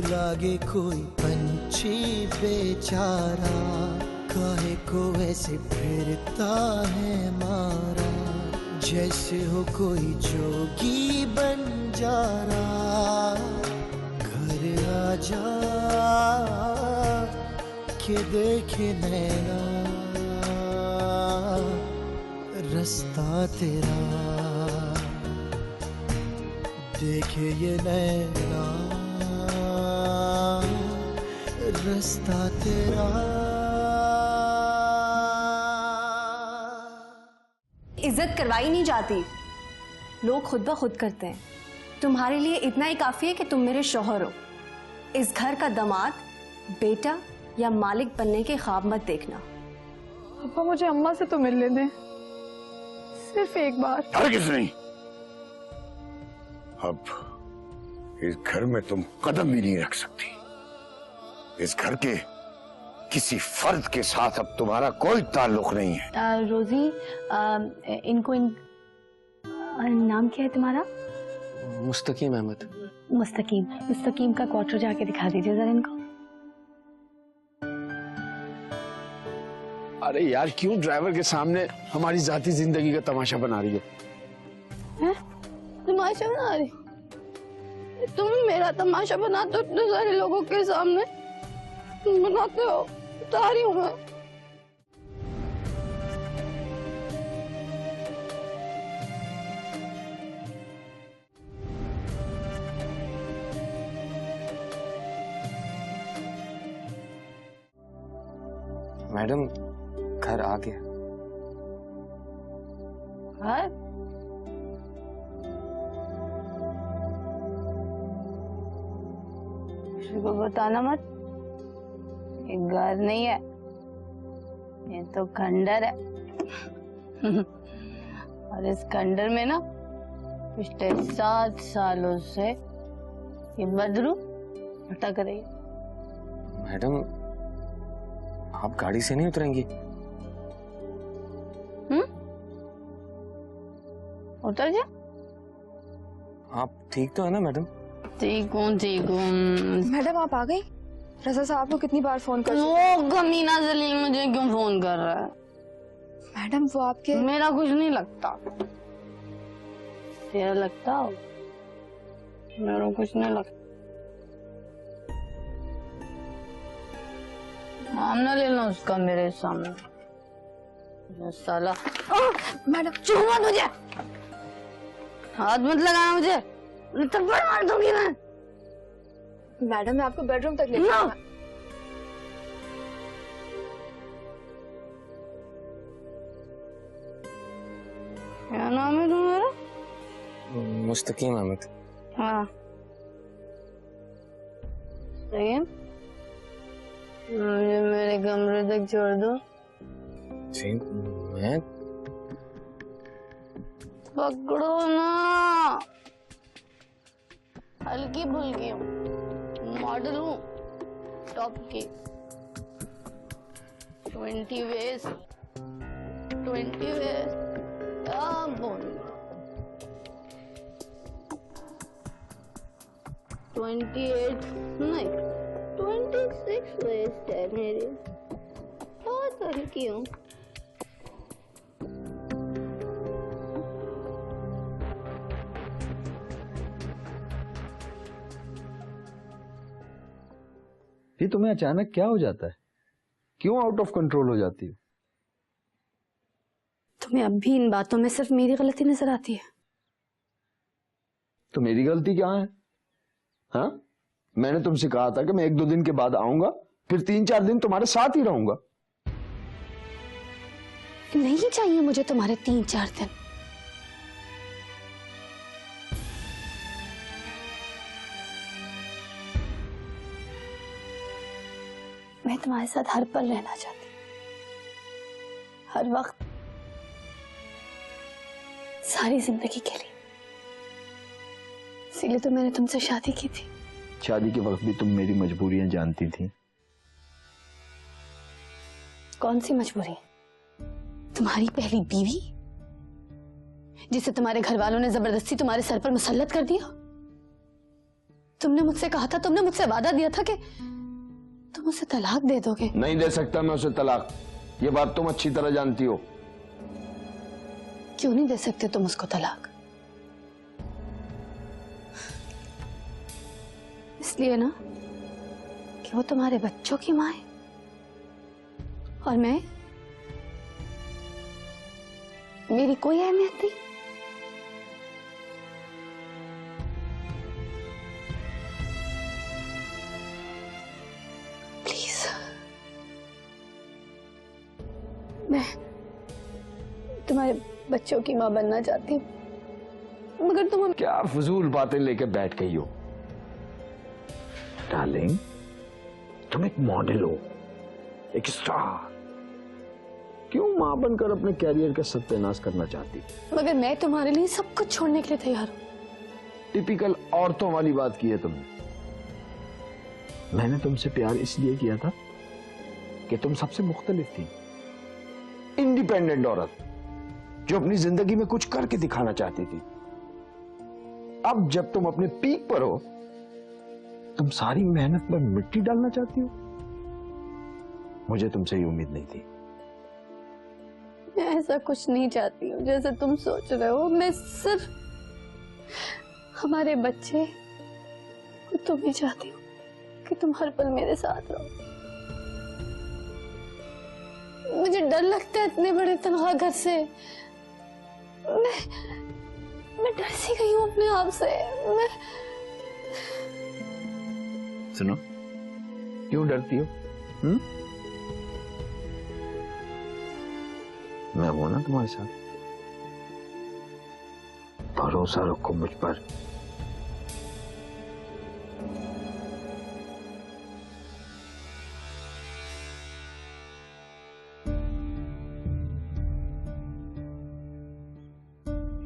लागे कोई पंछी बेचारा, काहे को ऐसे फिरता है मारा, जैसे हो कोई जोगी बन जा रहा। घर आजा के देखे नैना रास्ता तेरा, देखे ये नैना रास्ता तेरा। इज्जत करवाई नहीं जाती, लोग खुद ब खुद करते हैं। तुम्हारे लिए इतना ही काफी है कि तुम मेरे शौहर हो। इस घर का दामाद, बेटा या मालिक बनने के ख्वाब मत देखना। पापा मुझे अम्मा से तो मिलने दें, सिर्फ एक बार। हरगिज़ नहीं। अब इस घर में तुम कदम भी नहीं रख सकती। इस घर के किसी फर्द के साथ अब तुम्हारा कोई ताल्लुक नहीं है। रोजी, इनको नाम क्या है तुम्हारा? मुस्तकीम अहमद। मुस्तकीम का क्वार्टर जाके दिखा दीजिए जरा इनको। अरे यार, क्यों ड्राइवर के सामने हमारी जाती जिंदगी का तमाशा बना रही है? तमाशा बना रही? तुम मेरा तमाशा बनाते हो इतने सारे लोगों के सामने, बनाते हो, बता रही हूँ मैं। मैडम, घर आ गया। घर? किसी को बताना मत, ये घर नहीं है, ये तो खंडर है। और इस खंडर में ना पिछले 7 सालों से ये बदरू भटक रही है। मैडम, आप गाड़ी से नहीं उतरेंगी? उतर जा। आप ठीक तो है ना मैडम? ठीक हूँ। मैडम आप आ गई? रजा साहब को कितनी बार फोन कर वो कमीना जलील मुझे क्यों फोन कर रहा है? मैडम वो आपके, मेरा कुछ नहीं लगता, तेरा लगता हो? मेरा कुछ नहीं लगता। सामने ले लो उसका मेरे सामने। साला मैडम चूमा तुझे, हाथ मत लगाना मुझे, थप्पड़ मार दूंगी मैं। मैडम मैं आपको बेडरूम तक ले ना। क्या नाम है तुम्हारा? मुस्तकीम अहमद। हाँ सही है। मुझे मेरे कमरे तक छोड़ दो। जी मैं पकड़ो ना, हल्की फुल्की हूँ, मॉडल हूँ टॉप की। 20 वेस्ट क्या बोल, 28 नहीं 26 वेस्ट है मेरी, बहुत हल्की हूँ। ये तुम्हें अचानक क्या हो जाता है? क्यों आउट ऑफ कंट्रोल हो जाती हो? तुम्हें अब भी इन बातों में सिर्फ मेरी गलती नजर आती है? तो मेरी गलती क्या है? हाँ, मैंने तुमसे कहा था कि मैं 1-2 दिन के बाद आऊंगा, फिर 3-4 दिन तुम्हारे साथ ही रहूंगा। नहीं चाहिए मुझे तुम्हारे 3-4 दिन। मैं तुम्हारे साथ हर पल रहना चाहती, हर वक्त, सारी जिंदगी के लिए। इसीलिए तो मैंने तुमसे शादी की थी। शादी के वक्त भी तुम मेरी मजबूरियां जानती थी। कौन सी मजबूरी? तुम्हारी पहली बीवी जिसे तुम्हारे घर वालों ने जबरदस्ती तुम्हारे सर पर मुसल्लत कर दिया, तुमने मुझसे कहा था, तुमने मुझसे वादा दिया था कि तुम उसे तलाक दे दोगे। नहीं दे सकता मैं उसे तलाक, ये बात तुम अच्छी तरह जानती हो। क्यों नहीं दे सकते तुम उसको तलाक? इसलिए ना कि वो तुम्हारे बच्चों की माँ है और मैं, मेरी कोई अहमियत नहीं। प्लीज, मैं तुम्हारे बच्चों की माँ बनना चाहती हूँ, मगर तुम क्या फजूल बातें लेके बैठ गई हो डार्लिंग। तुम एक मॉडल हो, एक स्टार, क्यों मां बनकर अपने कैरियर का सत्यानाश करना चाहती? मगर मैं तुम्हारे लिए सब कुछ छोड़ने के लिए तैयार हूँ। टिपिकल औरतों वाली बात की है तुमने। मैंने तुमसे प्यार इसलिए किया था कि तुम सबसे मुख्तलिफ थी, इंडिपेंडेंट औरत जो अपनी जिंदगी में कुछ करके दिखाना चाहती थी। अब जब तुम अपने पीक पर हो, तुम सारी मेहनत में मिट्टी डालना चाहती हो। मुझे तुमसे ये उम्मीद नहीं थी। मैं ऐसा कुछ नहीं चाहती हूँ जैसे तुम सोच रहे हो। मैं सिर्फ हमारे बच्चे, तुम्हें चाहती हूँ कि तुम हर पल मेरे साथ रहो। मुझे डर लगता है इतने बड़े तनख्वाह घर से। मैं डर सी गई हूँ अपने आप से। सुनो, क्यों डरती हो? मैं हूं ना तुम्हारे साथ, भरोसा रखो मुझ पर।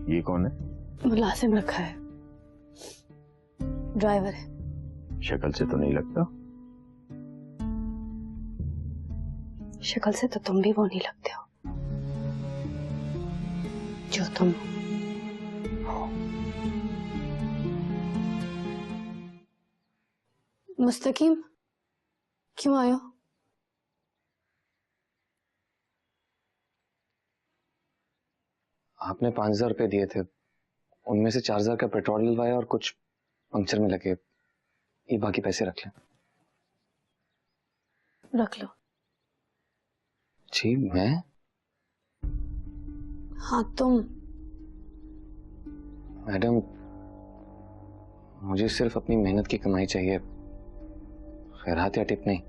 ये कौन है? मुलाजिम रखा है, ड्राइवर है। शक्ल से तो नहीं लगता। शक्ल से तो तुम भी वो नहीं लगते हो जो तुम हो। मुस्तकीम, क्यों आए हो? आपने 5,000 रुपए दिए थे, उनमें से 4,000 का पेट्रोल डलवाया और कुछ पंक्चर में लगे। ये बाकी पैसे रख लें। रख लो। जी मैं? हाँ तुम। मैडम, मुझे सिर्फ अपनी मेहनत की कमाई चाहिए, खैरात या टिप नहीं।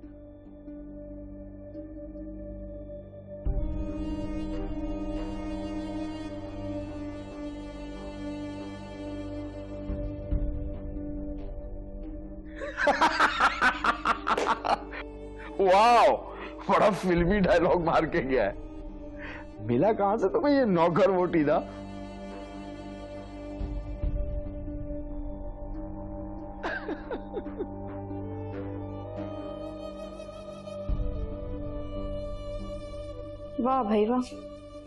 वाओ, बड़ा फिल्मी डायलॉग मार के गया है। मिला कहां से तुम्हें ये नौकर मोटी था? वाह भाई वाह,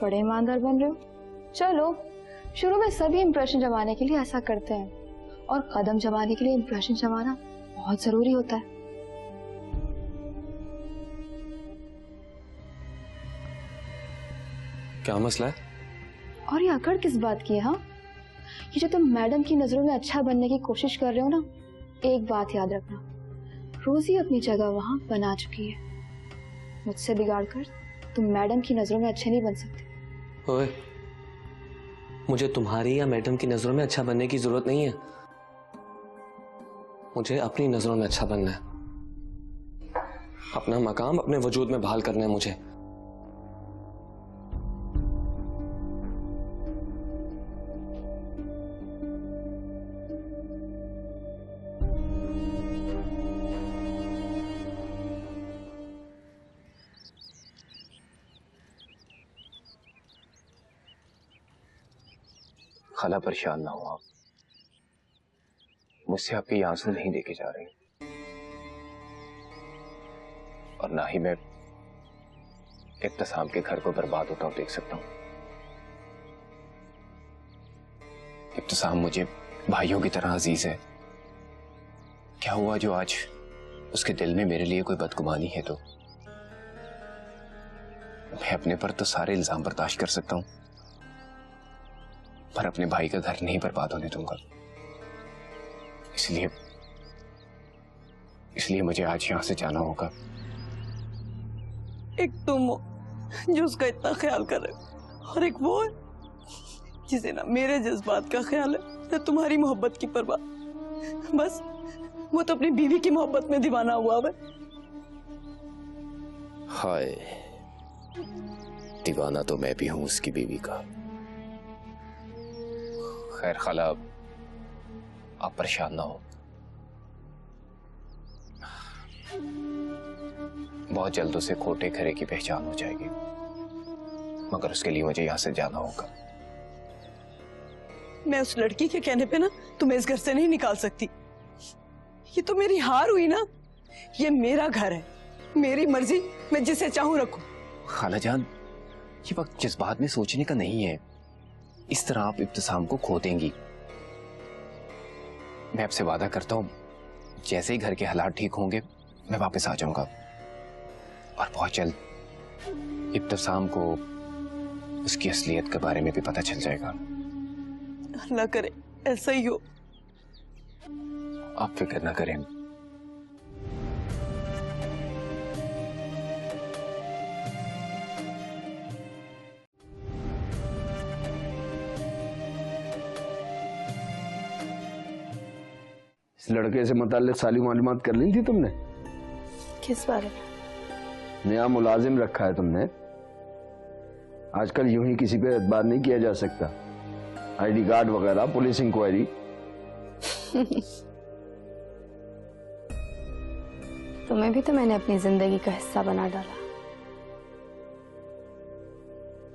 बड़े ईमानदार बन रहे हो। चलो, शुरू में सभी इंप्रेशन जमाने के लिए ऐसा करते हैं, और कदम जमाने के लिए इंप्रेशन जमाना बहुत जरूरी होता है। क्या मसला है? और ये अकड़ किस बात की है? हाँ, ये जो तुम मैडम की नजरों में अच्छा बनने की कोशिश कर रहे हो ना, एक बात याद रखना, रोजी अपनी जगह वहां बना चुकी है। मुझसे बिगाड़कर तुम मैडम की नजरों में अच्छे नहीं बन सकते। ओए, मुझे तुम्हारी या मैडम की नजरों में अच्छा बनने की जरूरत नहीं है। मुझे अपनी नजरों में अच्छा बनना है। अपना मकाम अपने वजूद में बहाल करना है मुझे। खाला, परेशान ना हो आप। मुझसे आपके आंसू नहीं देखे जा रहे, और ना ही मैं इब्तिसाम के घर को बर्बाद होता हुआ देख सकता हूं। इब्तिसाम मुझे भाइयों की तरह अजीज है, क्या हुआ जो आज उसके दिल में मेरे लिए कोई बदगुमानी है? तो मैं अपने पर तो सारे इल्जाम बर्दाश्त कर सकता हूं, पर अपने भाई का घर नहीं बर्बाद होने दूंगा। इसलिए मुझे आज यहां से जाना होगा। एक तुम हो जो उसका इतना ख्याल कर रहे हो, और एक वो है जिसे ना मेरे जज्बात का ख्याल है ना तुम्हारी मोहब्बत की परवाह। बस वो तो अपनी बीवी की मोहब्बत में दीवाना हुआ है। हाय, दीवाना तो मैं भी हूं उसकी बीवी का। खैर खाला, आप परेशान ना हो, बहुत जल्द उसे खोटे खरे की पहचान हो जाएगी, मगर उसके लिए मुझे यहां से जाना होगा। मैं उस लड़की के कहने पे ना तुम्हें इस घर से नहीं निकाल सकती। ये तो मेरी हार हुई ना। ये मेरा घर है, मेरी मर्जी, मैं जिसे चाहूं रखूं। खाला जान, ये वक्त जज्बात में सोचने का नहीं है। इस तरह आप इब्तिसाम को खो देंगी। मैं आपसे वादा करता हूं, जैसे ही घर के हालात ठीक होंगे मैं वापस आ जाऊंगा, और बहुत जल्द इब्तिसाम को उसकी असलियत के बारे में भी पता चल जाएगा। अल्लाह करे ऐसा ही हो। आप फिक्र ना करें। इस लड़के से मुताल्लिक सारी मालूमात कर ली थी तुमने? किस बारे में? नया मुलाजिम रखा है तुमने। आजकल यूं ही किसी पे एतबार नहीं किया जा सकता। आईडी कार्ड वगैरह, पुलिस इंक्वायरी। तुम्हें भी तो मैंने अपनी जिंदगी का हिस्सा बना डाला।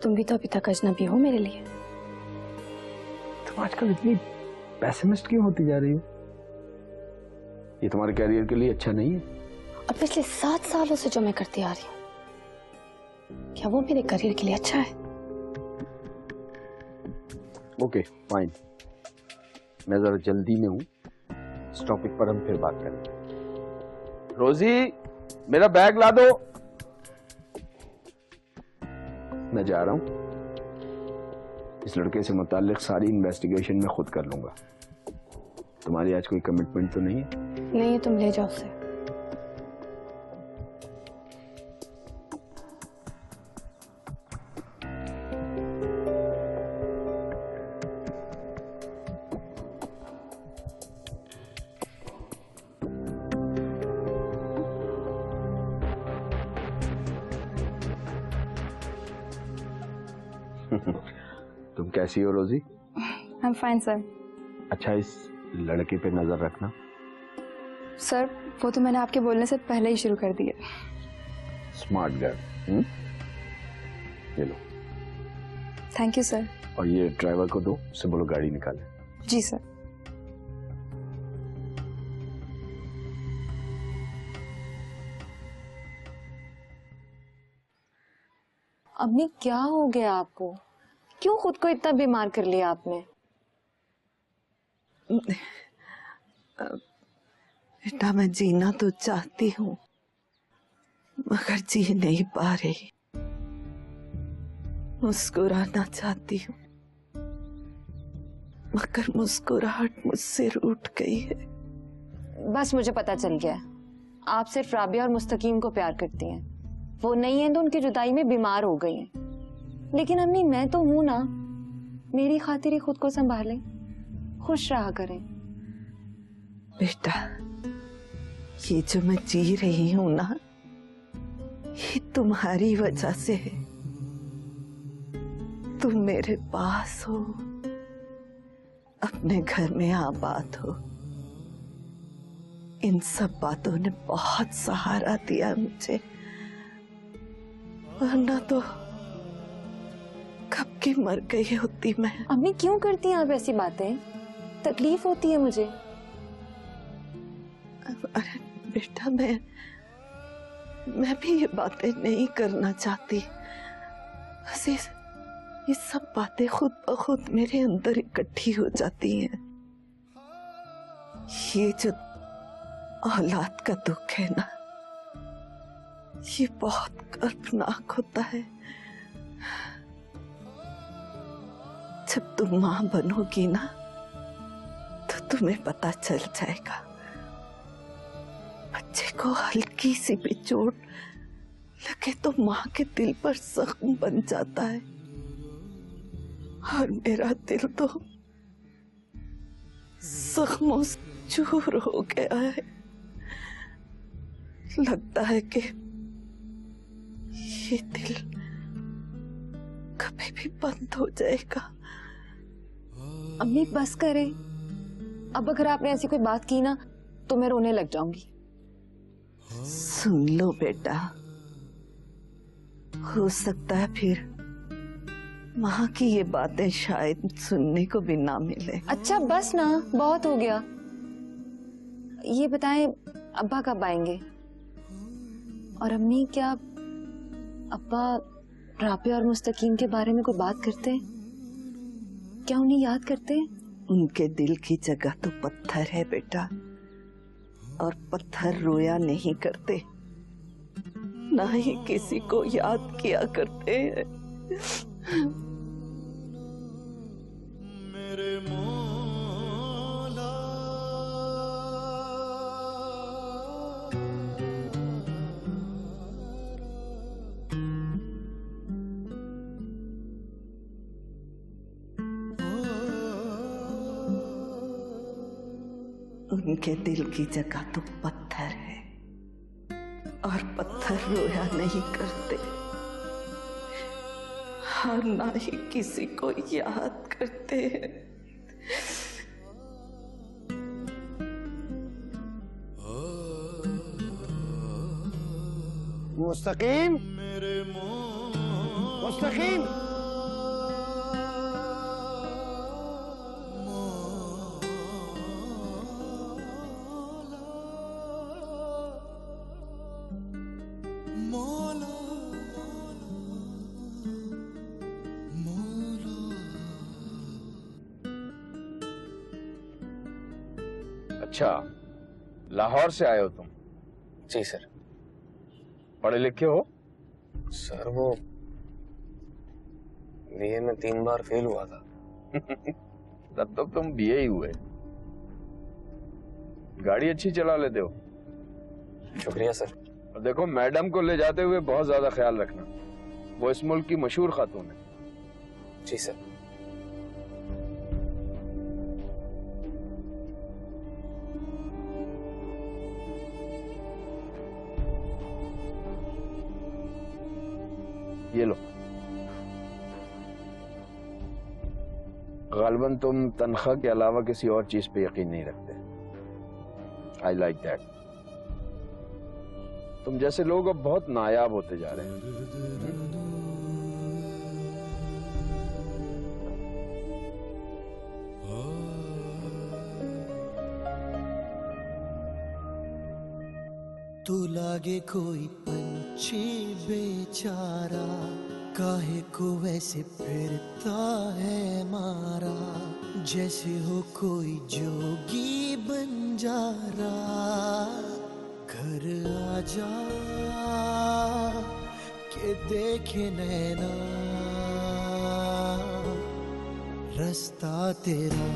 तुम भी तो अभी तक अजनबी हो मेरे लिए। तुम आजकल इतनी पेसिमिस्ट क्यों होती जा रही हो? ये तुम्हारे कैरियर के लिए अच्छा नहीं है। और पिछले 7 सालों से जो मैं करती आ रही हूँ, क्या वो मेरे करियर के लिए अच्छा है? ओके फाइन, मैं जरा जल्दी में हूँ। इस टॉपिक पर हम फिर बात करेंगे। रोजी, मेरा बैग ला दो। मैं जा रहा हूं। इस लड़के से मुताल्लिक सारी इन्वेस्टिगेशन मैं खुद कर लूंगा। तुम्हारी आज कोई कमिटमेंट तो नहीं है? नहीं, तुम ले जाओ उसे। तुम कैसी हो रोजी? I am fine sir. अच्छा, इस लड़के पे नजर रखना। सर वो तो मैंने आपके बोलने से पहले ही शुरू कर दिया। Smart girl. ये लो। Thank you sir. और ये ड्राइवर को दो, उससे बोलो गाड़ी निकाले। जी सर। अम्मी क्या हो गया आपको? क्यों खुद को इतना बीमार कर लिया आपने? बेटा, मैं जीना तो चाहती हूँ मगर जी नहीं पा रही। मुस्कुराना चाहती हूँ मगर मुस्कुराहट मुझसे रूठ गई है। बस मुझे पता चल गया, आप सिर्फ राबिया और मुस्तकीम को प्यार करती हैं। वो नहीं है तो उनकी जुदाई में बीमार हो गई हैं। लेकिन अम्मी मैं तो हूं ना, मेरी खातिर ही खुद को संभालें, खुश रहा करें। बेटा, ये जो मैं जी रही हूं ना, ये तुम्हारी वजह से है। तुम मेरे पास हो, अपने घर में आबाद हो। इन सब बातों ने बहुत सहारा दिया मुझे, वरना तो कब की मर गई होती मैं। अम्मी क्यों करती हैं आप ऐसी बातें? तकलीफ होती है मुझे। अरे बेटा, मैं भी ये बातें नहीं करना चाहती। बस ये सब बातें खुद ब खुद मेरे अंदर इकट्ठी हो जाती हैं। ये जो औलाद का दुख है ना, ये बहुत कर्बनाक होता है। जब तुम मां बनोगी ना तो तुम्हें पता चल जाएगा। बच्चे को हल्की सी भी चोट लगे तो मां के दिल पर जख्म बन जाता है, और मेरा दिल तो जख्मों से चूर हो गया है। लगता है कि ये दिल कभी भी बंद हो जाएगा। अम्मी बस करें, अब अगर आपने ऐसी कोई बात की ना तो मैं रोने लग जाऊंगी। सुन लो बेटा, हो सकता है फिर माँ की ये बातें शायद सुनने को भी ना मिले। अच्छा बस ना, बहुत हो गया। ये बताएं अब्बा कब आएंगे? और अम्मी, क्या अब्बा राबिया और मुस्तकीम के बारे में कोई बात करते हैं? क्या उन्हें याद करते हैं? उनके दिल की जगह तो पत्थर है बेटा, और पत्थर रोया नहीं करते, ना ही किसी को याद किया करते हैं। मेरे मौला उनके दिल की जगह तो पत्थर है, और पत्थर रोया नहीं करते, और ना ही किसी को याद करते हैं। मुस्तकीम, मुस्तकीम, अच्छा, लाहौर से आए हो तुम? जी सर। पढ़े लिखे हो? सर वो बीए में 3 बार फेल हुआ था। तब तक तुम बीए ही हुए। गाड़ी अच्छी चला लेते हो? शुक्रिया सर। और देखो, मैडम को ले जाते हुए बहुत ज्यादा ख्याल रखना, वो इस मुल्क की मशहूर खातून है। जी सर। ये लो। गालिबन तुम तनख्वाह के अलावा किसी और चीज पे यकीन नहीं रखते। I like that. तुम जैसे लोग अब बहुत नायाब होते जा रहे हैं। तू लागे कोई पंछी बेचारा, काहे को वैसे फिरता है मारा, जैसे हो कोई जोगी बंजारा। घर आजा के देखे नैना, रास्ता तेरा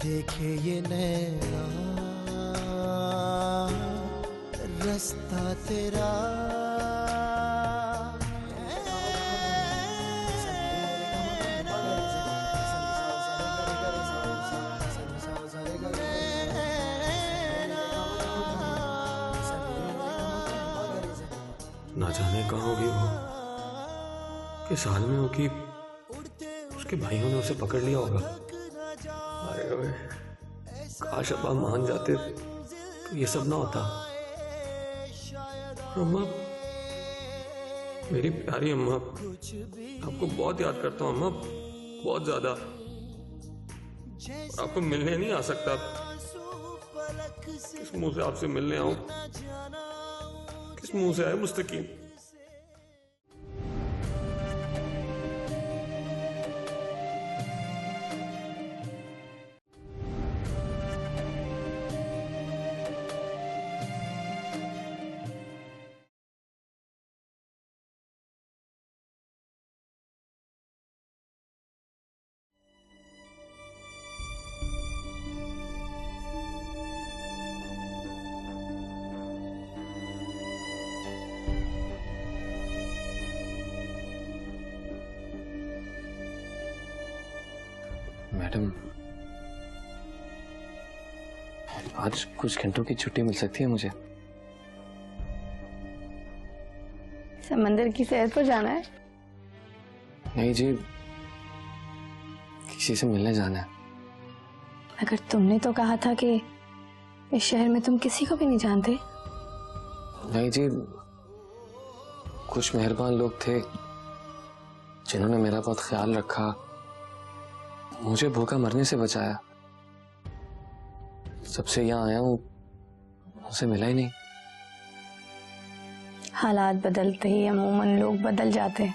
देखे ये नैना, रास्ता तेरा। ना जाने कहाँ होगी वो, किस हाल में होगी, उसके भाइयों ने उसे पकड़ लिया होगा। अरे ओए, काश अब्बा मान जाते तो ये सब ना होता। अम्मा, मेरी प्यारी अम्मा, आपको बहुत याद करता हूँ अम्मा, बहुत ज्यादा। आपको मिलने नहीं आ सकता, किस मुंह से आपसे मिलने आऊं, किस मुंह से आए मुस्तकीम। मैडम, आज कुछ घंटों की छुट्टी मिल सकती है मुझे? समंदर की सैर पर जाना है? नहीं जी, किसी से मिलने जाना है। अगर तुमने तो कहा था कि इस शहर में तुम किसी को भी नहीं जानते। नहीं जी, कुछ मेहरबान लोग थे जिन्होंने मेरा बहुत ख्याल रखा, मुझे भूखा मरने से बचाया। जब से यहाँ आया हूँ उनसे मिला ही नहीं। हालात बदलते ही अमूमन लोग बदल जाते हैं,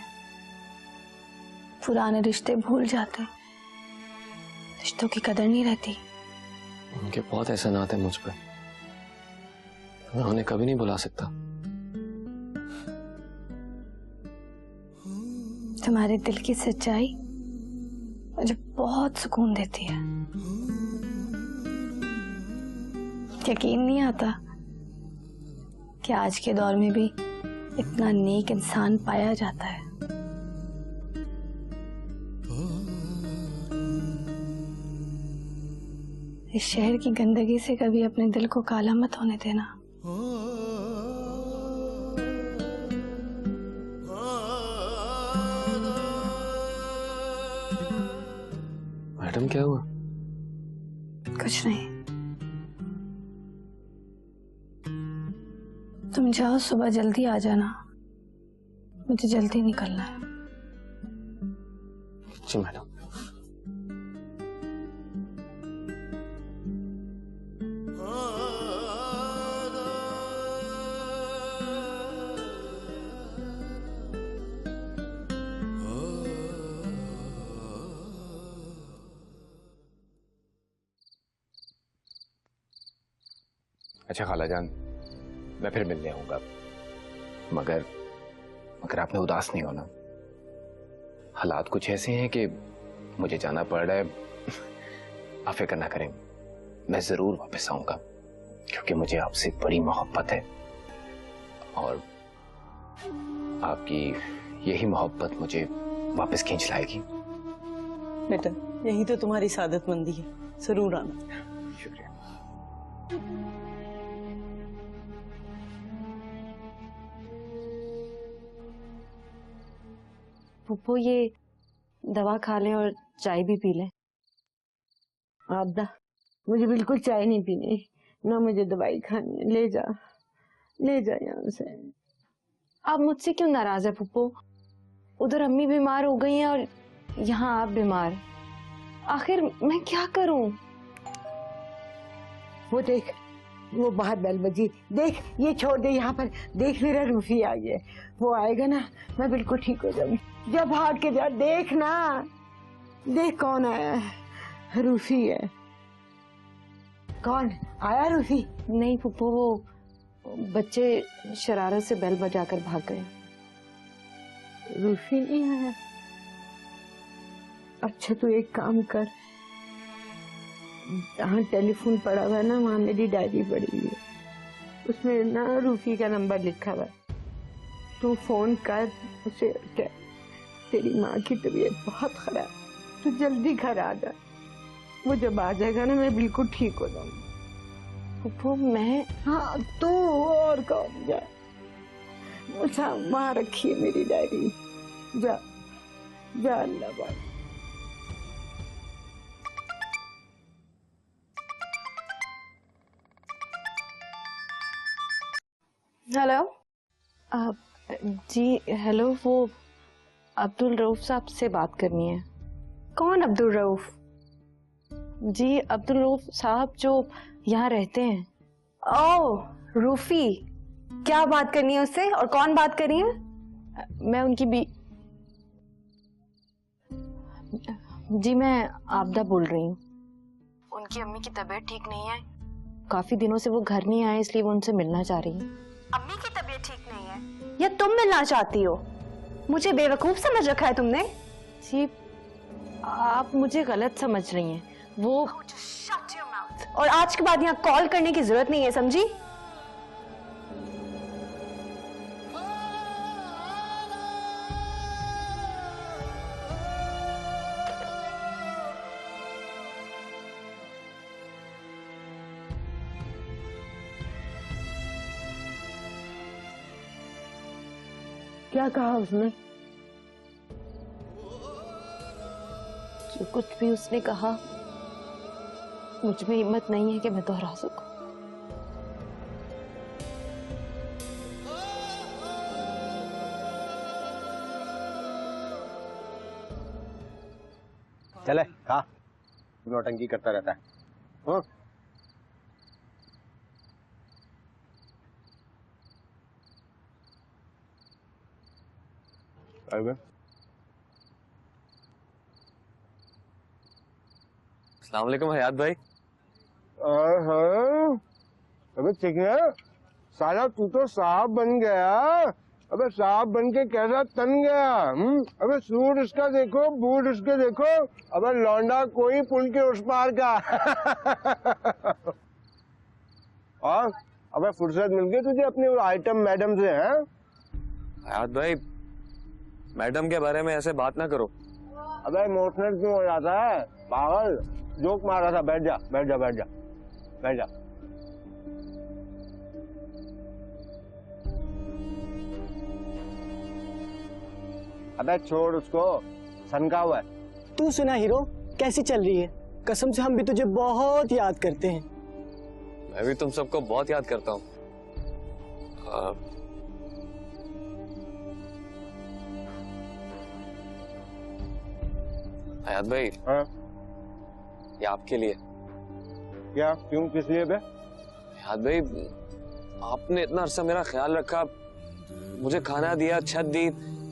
पुराने रिश्ते भूल जाते हैं, रिश्तों की कदर नहीं रहती। उनके बहुत एहसानात हैं मुझ पर, मैं उन्हें कभी नहीं भुला सकता। तुम्हारे दिल की सच्चाई मुझे बहुत सुकून देती है। यकीन नहीं आता कि आज के दौर में भी इतना नेक इंसान पाया जाता है। इस शहर की गंदगी से कभी अपने दिल को काला मत होने देना। मैडम क्या हुआ? कुछ नहीं, तुम जाओ, सुबह जल्दी आ जाना, मुझे जल्दी निकलना है। जी मैडम। अच्छा खालाजान, मैं फिर मिलने आऊंगा, मगर आपने उदास नहीं होना। हालात कुछ ऐसे हैं कि मुझे जाना पड़ रहा है। आप फिक्र ना करें, मैं जरूर वापस आऊंगा, क्योंकि मुझे आपसे बड़ी मोहब्बत है और आपकी यही मोहब्बत मुझे वापस खींच लाएगी। बेटा, यही तो तुम्हारी सादतमंदी है, जरूर आना। शुक्रिया। पुप्पो, ये दवा खा लें और चाय भी पी लें। आबदा, मुझे बिल्कुल चाय नहीं पीनी, ना मुझे दवाई खानी है। ले जा यहाँ से। आप मुझसे क्यों नाराज है पुप्पो? उधर अम्मी बीमार हो गई हैं और यहाँ आप बीमार। आखिर मैं क्या करूं? वो देख, वो बाहर बेल बजी, देख, ये छोड़ दे यहाँ पर। देख, मेरा रूफी आ गया, वो आएगा ना, मैं बिल्कुल ठीक हो जाऊंगी। जब भाग के जा, देख ना, देख कौन आया है। रूफी है। कौन आया? रूफी? नहीं पुप्पो, वो बच्चे शरारत से बेल बजाकर भाग गए। रूफी नहीं आया? अच्छा, तू एक काम कर, जहाँ टेलीफोन पड़ा हुआ है ना, वहाँ मेरी डायरी पड़ी हुई है, उसमें ना रूफी का नंबर लिखा हुआ है। तू फोन कर उसे, तेरी माँ की तबीयत बहुत खराब, तू जल्दी घर आ जा। वो जब आ जाएगा ना, मैं बिल्कुल ठीक हो जाऊंगी। पुप्पो मैं? हाँ, तू और कौन? जा, अच्छा, वहाँ रखी है मेरी डायरी, जा जा। अल्लाह बात। हेलो। जी हेलो, वो अब्दुल रऊफ साहब से बात करनी है। कौन अब्दुल रऊफ? जी, अब्दुल रऊफ साहब जो यहाँ रहते हैं। ओह, रूफी, क्या बात करनी है उससे और कौन बात कर रही है? मैं उनकी जी, मैं आबदा बोल रही हूँ। उनकी अम्मी की तबीयत ठीक नहीं है, काफी दिनों से वो घर नहीं आए, इसलिए वो उनसे मिलना चाह रही है। अम्मी की तबीयत ठीक नहीं है या तुम मिलना चाहती हो? मुझे बेवकूफ समझ रखा है तुमने। जी, आप मुझे गलत समझ रही हैं। वो और आज के बाद यहाँ कॉल करने की जरूरत नहीं है, समझी? क्या कहा उसने? जो कुछ भी उसने कहा मुझ में हिम्मत नहीं है कि मैं दोहरा सकूं। चले खा, नौटंकी करता रहता है। हाँ? अस्सलाम वालेकुम हयात भाई। अबे ठीक है, साला तू तो साहब बन गया। अबे साहब बन के कैसा तन गया। अबे सूट इसका देखो, बूट इसके देखो। अबे लौंडा कोई पुल के उस पार का। और अबे फुर्सत मिल गई तुझे अपनी आइटम मैडम से? हैं हयात भाई, मैडम के बारे में ऐसे बात ना करो। अबे इमोशनल क्यों हो जाता है पागल? जोक मार रहा था। बैठ जा बैठ जा बैठ जा बैठ जा। अबे छोड़ उसको, सनका हुआ है। तू सुना हीरो, कैसी चल रही है? कसम से हम भी तुझे बहुत याद करते हैं। मैं भी तुम सबको बहुत याद करता हूँ। हयात भाई। हाँ? ये आपके लिए। क्या? क्यों? किस लिए बे? हयात भाई, आपने इतना अरसा मेरा ख्याल रखा, मुझे खाना दिया, छत दी,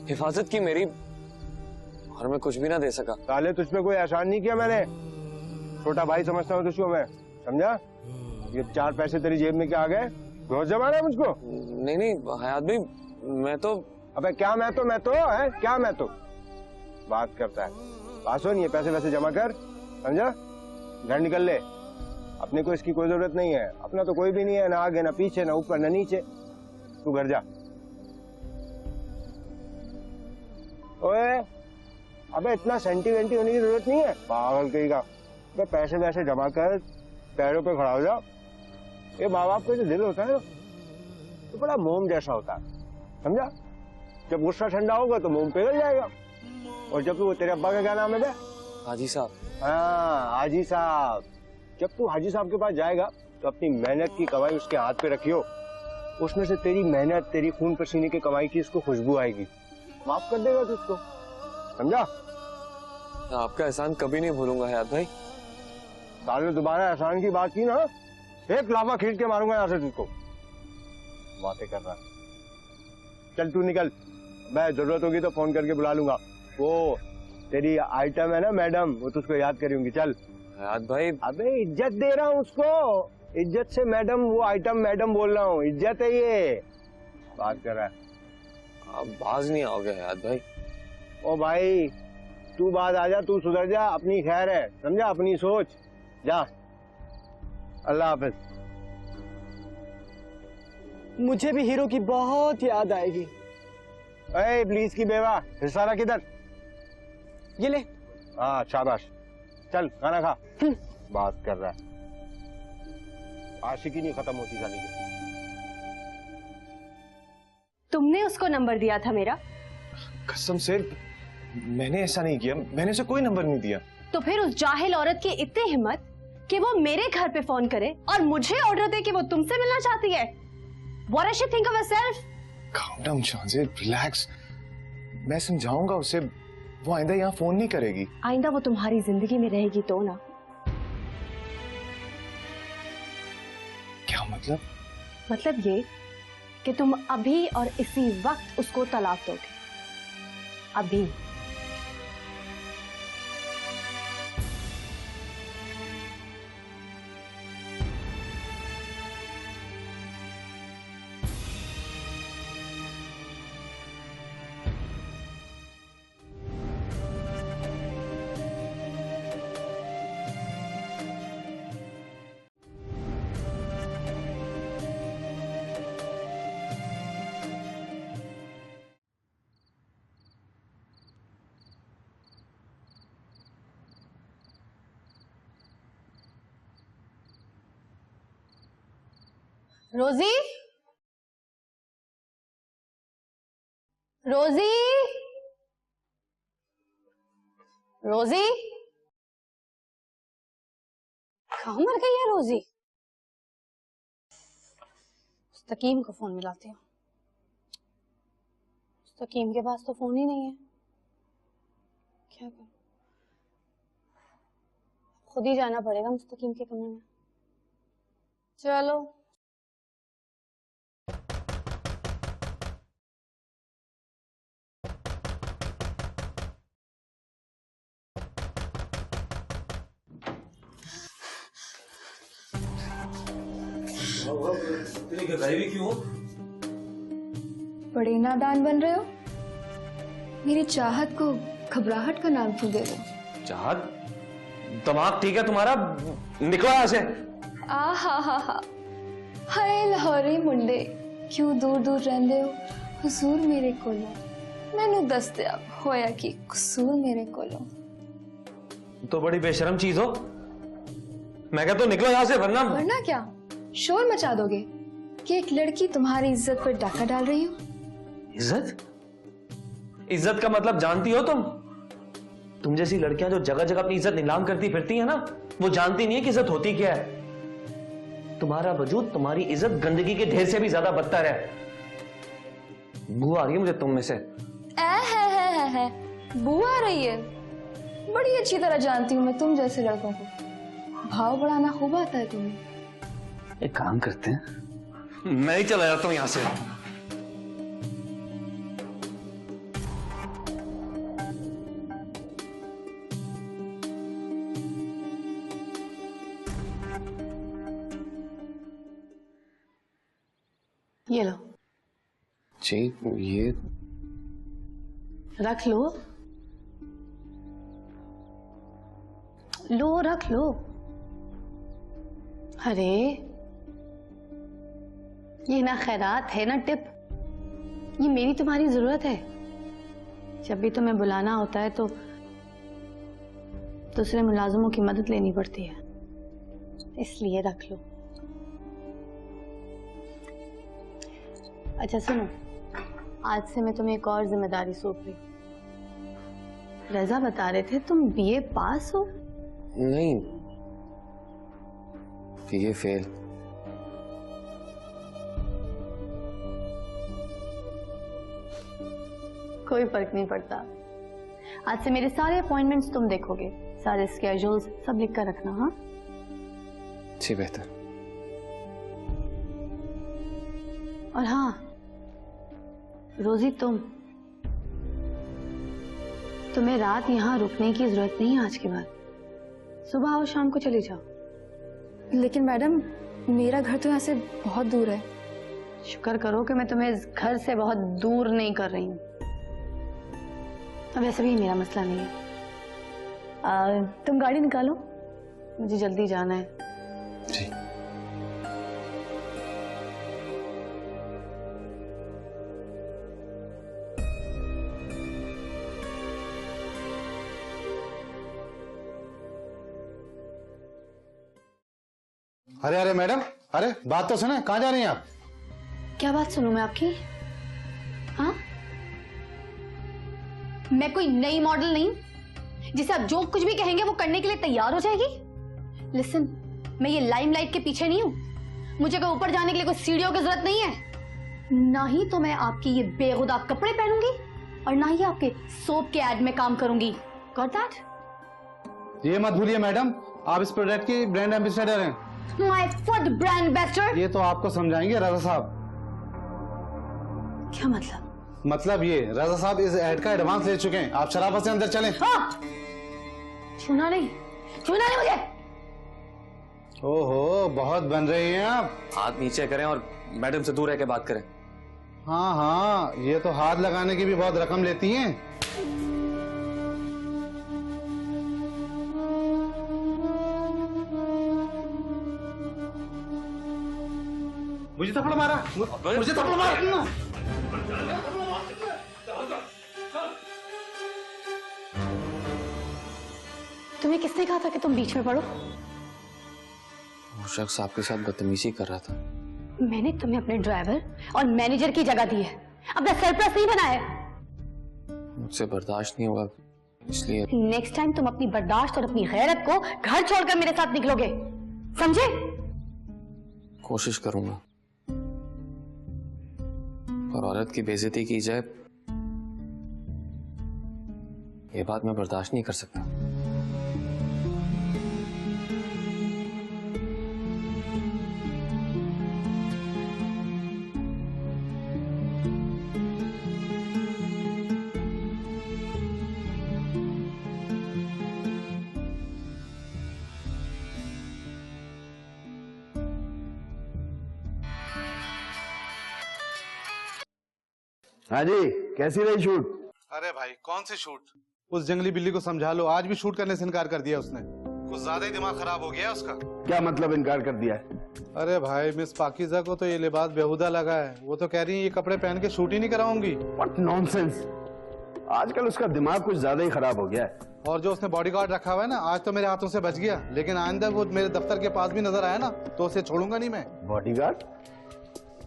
हिफाजत की मेरी, और मैं कुछ भी ना दे सका। साले तुझ पे कोई एहसान नहीं किया मैंने। छोटा भाई समझता हूँ तुझको मैं, समझा? ये 4 पैसे तेरी जेब में क्या आ गए? रोज जमा रहा है मुझको? नहीं नहीं हयात भाई, मैं तो। अबे क्या मैं तो है? क्या मैं तो बात करता है? पासो नहीं है, पैसे वैसे जमा कर, समझा? घर निकल ले। अपने को इसकी कोई जरूरत नहीं है। अपना तो कोई भी नहीं है, ना आगे ना पीछे, ना ऊपर ना नीचे। तू घर जा। ओए अबे इतना सेंटीमेंटी होने की जरूरत नहीं है, पागल कहीं का। अबे पैसे वैसे जमा कर, पैरों पे खड़ा हो जा। ये माँ बाप का जो दिल होता है ना, तो बड़ा मोम जैसा होता है, समझा? जब गुस्सा ठंडा होगा तो मोम पिघल जाएगा। और जब वो तेरे अब्बा का क्या नाम है बे? हाजी साहब। हाँ हाजी साहब। जब तू हाजी साहब के पास जाएगा तो अपनी मेहनत की कमाई उसके हाथ पे रखियो। उसमें से तेरी मेहनत, तेरी खून पसीने की कमाई की उसको खुशबू आएगी। माफ कर देगा तू उसको, समझा? आपका एहसान कभी नहीं भूलूंगा हयात भाई। साले दोबारा एहसान की बात की ना, एक लाफा खींच के मारूंगा यहाँ से तुझको। बातें कर रहा है। चल तू निकल, मैं जरूरत होगी तो फोन करके बुला लूंगा। वो तेरी आइटम है ना मैडम, वो तुझको याद करी होंगी। चल हयात भाई। अबे इज्जत दे रहा हूँ उसको, इज्जत से मैडम, वो आइटम मैडम बोल रहा हूँ, इज्जत है ये। बात कर रहा है। आप बाज नहीं आओगे हयात भाई। ओ भाई तू बाज आ जा, तू सुधर जा, अपनी खैर है, समझा? अपनी सोच जा। अल्लाह हाफिज। मुझे भी हीरो की बहुत याद आएगी। ए प्लीज की बेवा, हिस्सा किधर? ये ले। हाँ शाबाश। चल खाना खा। बात कर रहा है, आशिकी नहीं खत्म होती साली की। तुमने उसको नंबर दिया था मेरा? कसम से मैंने ऐसा नहीं किया, मैंने उसे कोई नंबर नहीं दिया। तो फिर उस जाहिल औरत की इतनी हिम्मत कि वो मेरे घर पे फोन करे और मुझे ऑर्डर दे कि वो तुमसे मिलना चाहती है। What does she think of herself? Calm down Shahzeb, relax. मैं समझाऊंगा उसे, वो आइंदा यहाँ फोन नहीं करेगी। आइंदा वो तुम्हारी जिंदगी में रहेगी तो ना। क्या मतलब? मतलब ये कि तुम अभी और इसी वक्त उसको तलाक दोगे। अभी। रोजी, रोजी, रोजी, कहाँ मर गई है रोजी? मुस्तकीम को फोन मिलाती हूँ। मुस्तकीम के पास तो फोन ही नहीं है, क्या करूं? खुद ही जाना पड़ेगा मुस्तकीम के कमरे में। चलो। इतनी घबराई भी क्यों हो? बड़े नादान बन रहे हो। मेरी चाहत को घबराहट का नाम क्यों दे रहे हो? चाहत? दिमाग ठीक है तुम्हारा? निकलो यहाँ से। हा हाय लाहौरी मुंडे, क्यों दूर दूर रहंदे हो? हुजूर मेरे कोलो मैनू दसते आप होया कि कसूर मेरे कोलो। तो बड़ी बेशरम चीज हो। मैं कहता हूँ निकलो यहाँ से, वरना क्या शोर मचा दोगे कि एक लड़की तुम्हारी इज्जत पर डाका डाल रही हो? इज्जत? इज्जत का मतलब जानती हो तुम? तुम जैसी लड़कियां जो जगह जगह अपनी इज्जत नीलाम करती फिरती है ना, वो जानती नहीं है कि इज्जत होती क्या है। तुम्हारा वजूद तुम्हारी इज्जत गंदगी के ढेर से भी ज्यादा बदतर है। बू आ रही है मुझे तुम में से। है बू आ रही है? बड़ी अच्छी तरह जानती हूँ मैं तुम जैसे लड़कों को। भाव बढ़ाना खूब आता है तुम्हें। एक काम करते हैं, मैं ही चला जाता हूं यहां से। ये लो। जी ये रख लो, रख लो। अरे ये ना खैरात है ना टिप, ये मेरी तुम्हारी जरूरत है। जब भी तुम्हें बुलाना होता है तो दूसरे मुलाजिमों की मदद लेनी पड़ती है, इसलिए रख लो। अच्छा सुनो, आज से मैं तुम्हें एक और जिम्मेदारी सौंप रही हूँ। रजा बता रहे थे तुम बीए पास हो? नहीं, ये फेल। कोई फर्क नहीं पड़ता। आज से मेरे सारे अपॉइंटमेंट्स तुम देखोगे, सारे स्केड्यूल्स सब लिख कर रखना। हाँ जी बेहतर। और हाँ रोजी, तुम्हें रात यहाँ रुकने की जरूरत नहीं है आज के बाद। सुबह और शाम को चली जाओ। लेकिन मैडम मेरा घर तो यहाँ से बहुत दूर है। शुक्र करो कि मैं तुम्हें इस घर से बहुत दूर नहीं कर रही हूँ। अब वैसे भी मेरा मसला नहीं है। तुम गाड़ी निकालो, मुझे जल्दी जाना है। जी। अरे अरे मैडम, अरे बात तो सुने, कहाँ जा रही हैं आप? क्या बात सुनूं मैं आपकी? हाँ, मैं कोई नई मॉडल नहीं जिसे आप जो कुछ भी कहेंगे वो करने के लिए तैयार हो जाएगी। लिसन, मैं ये लाइमलाइट के पीछे नहीं हूं। मुझे कोई ऊपर जाने के लिए कोई सीढ़ियों की जरूरत नहीं है। ना ही तो मैं आपकी ये बेहुदा कपड़े पहनूंगी और ना ही आपके सोप के एड में काम करूंगी। Got that? ये मत भूलिए मैडम, आप इस प्रोडक्ट की ब्रांड एम्बेसडर हैं। My foot brand ambassador? ये तो आपको समझाएंगे रजा साहब। क्या मतलब? मतलब ये, रजा साहब इस एड का एडवांस ले चुके हैं। आप शराफत से अंदर चलें। हाँ। छूना नहीं मुझे। ओहो, बहुत बन रही हैं आप। हाथ नीचे करें और मैडम से दूर रह के बात करें। हाँ हाँ, ये तो हाथ लगाने की भी बहुत रकम लेती हैं। मुझे थप्पड़ मारा, मुझे थप्पड़ मारा। तुम्हें किसने कहा था कि तुम बीच में पड़ो? वो शख्स आपके साथ बदतमीजी कर रहा था। मैंने तुम्हें अपने ड्राइवर और मैनेजर की जगह दी है, अपना सरप्लस नहीं बनाया। मुझसे बर्दाश्त नहीं होगा, इसलिए नेक्स्ट टाइम तुम अपनी बर्दाश्त और अपनी गैरत को घर छोड़कर मेरे साथ निकलोगे, समझे? कोशिश करूंगा, पर औरत की बेइज्जती की जाए ये बात मैं बर्दाश्त नहीं कर सकता। हाँ जी, कैसी रही शूट? अरे भाई कौन सी शूट? उस जंगली बिल्ली को समझा लो, आज भी शूट करने से इनकार कर दिया उसने। कुछ ज्यादा ही दिमाग खराब हो गया है उसका। क्या मतलब इनकार कर दिया है? अरे भाई मिस पाकीज़ा को तो ये लिबास बेहुदा लगा है, वो तो कह रही है ये कपड़े पहन के शूट ही नहीं कराऊंगी। What nonsense! आजकल उसका दिमाग कुछ ज्यादा ही खराब हो गया है। और जो उसने बॉडीगार्ड रखा हुआ है ना, आज तो मेरे हाथों से बच गया, लेकिन आइंदा वो मेरे दफ्तर के पास भी नजर आया ना तो उसे छोड़ूंगा नहीं मैं। बॉडीगार्ड?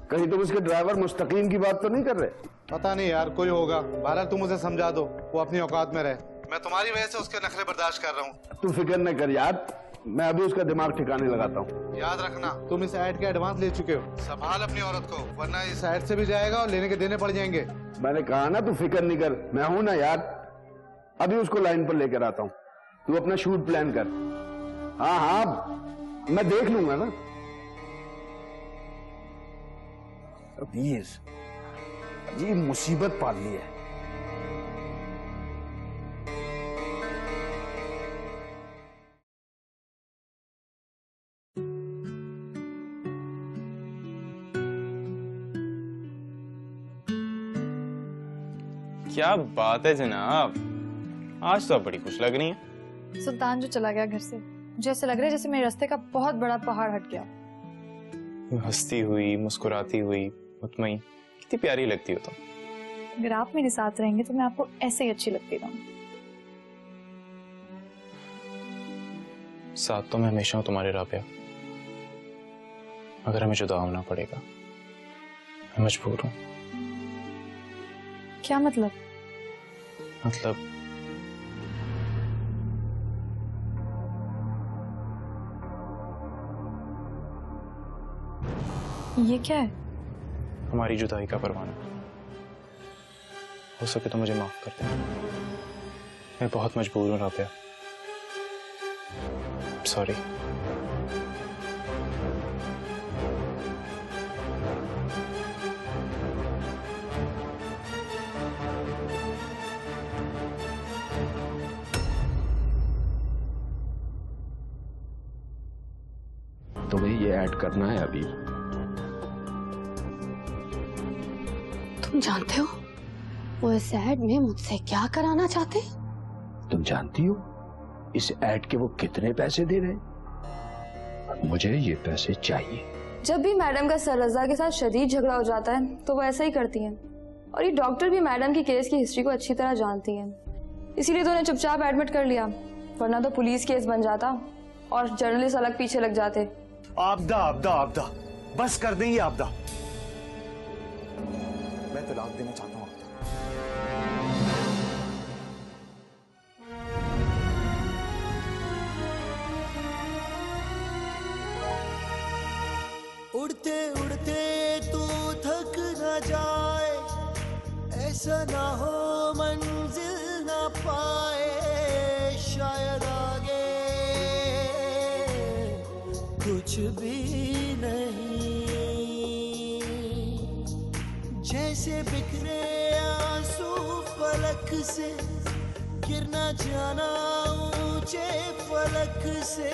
कहीं तुम उसके ड्राइवर मुस्तकीम की बात तो नहीं कर रहे? पता नहीं यार, कोई होगा। बहरहाल तुम उसे समझा दो, वो अपनी औकात में रहे। मैं तुम्हारी वजह से उसके नखरे बर्दाश्त कर रहा हूँ। तू फिक्र न कर यार, मैं अभी उसका दिमाग ठिकाने लगाता हूँ। याद रखना, तुम इस ऐड के एडवांस ले चुके हो, संभाल अपनी औरत को, वरना इस ऐड से भी जाएगा और लेने के देने पड़ जाएंगे। मैंने कहा ना, तू फिक्र नहीं कर, मैं हूं ना यार। अभी उसको लाइन पर लेकर आता हूँ, तू अपना शूट प्लान कर। हाँ हाँ, मैं देख लूंगा ना। ये मुसीबत पाल ली है। क्या बात है जनाब, आज तो आप बड़ी खुश लग रही हैं। सुल्तान जो चला गया घर से, मुझे ऐसा लग रहा है जैसे मेरे रास्ते का बहुत बड़ा पहाड़ हट गया। हंसती हुई, मुस्कुराती हुई, मुतमईन, कितनी प्यारी लगती हो तुम। अगर आप मेरे साथ रहेंगे तो मैं आपको ऐसे ही अच्छी लगती रहूंगी। साथ तो मैं हमेशा हूं तुम्हारे राबिया। अगर हमें जुदा होना पड़ेगा, मैं मजबूर हूं। क्या मतलब? मतलब ये क्या है? हमारी जुदाई का परवाना। हो सके तो मुझे माफ कर दे, मैं बहुत मजबूर हूं राबिया। सॉरी। तुम्हें ये ऐड करना है अभी? तुम जानते हो वो इस ऐड में मुझसे क्या कराना चाहते? तुम जानती हो इस ऐड के वो कितने पैसे दे रहे? मुझे ये पैसे चाहिए। जब भी मैडम का सर रजा के साथ शदीद झगड़ा हो जाता है तो वो ऐसा ही करती हैं। और ये डॉक्टर भी मैडम की केस की हिस्ट्री को अच्छी तरह जानती हैं, इसीलिए तो उन्हें चुपचाप एडमिट कर लिया, वरना तो पुलिस केस बन जाता और जर्नलिस्ट अलग पीछे लग जाते। आपदा आपदा आपदा, बस कर देंगे आपदा। मैं तलाक देना चाहता हूँ। उड़ते उड़ते तू थक न जाए, ऐसा ना हो मंजिल ना पाए, शायद आगे कुछ भी नहीं। जैसे बिखरे आंसू फलक से, गिरना जाना ऊंचे फलक से,